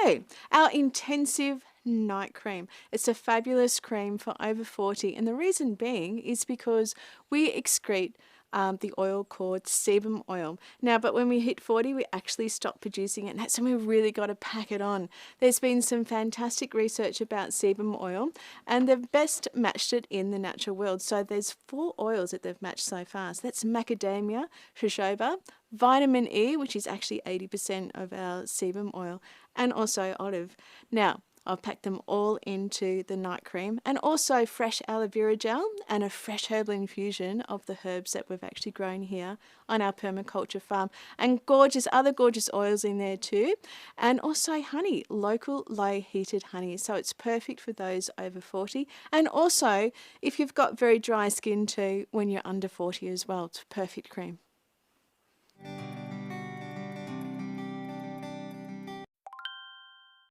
So, our intensive night cream. It's a fabulous cream for over 40, and the reason being is because we excrete the oil called sebum oil. Now, but when we hit 40, we actually stop producing it, and that's when we really got to pack it on. There's been some fantastic research about sebum oil, and they've best matched it in the natural world. So there's 4 oils that they've matched so far. So that's macadamia, jojoba, vitamin E, which is actually 80% of our sebum oil, and also olive. Now, I've packed them all into the night cream, and also fresh aloe vera gel and a fresh herbal infusion of the herbs that we've actually grown here on our permaculture farm, and other gorgeous oils in there too, and also honey, local low heated honey. So it's perfect for those over 40, and also if you've got very dry skin too when you're under 40 as well. It's a perfect cream.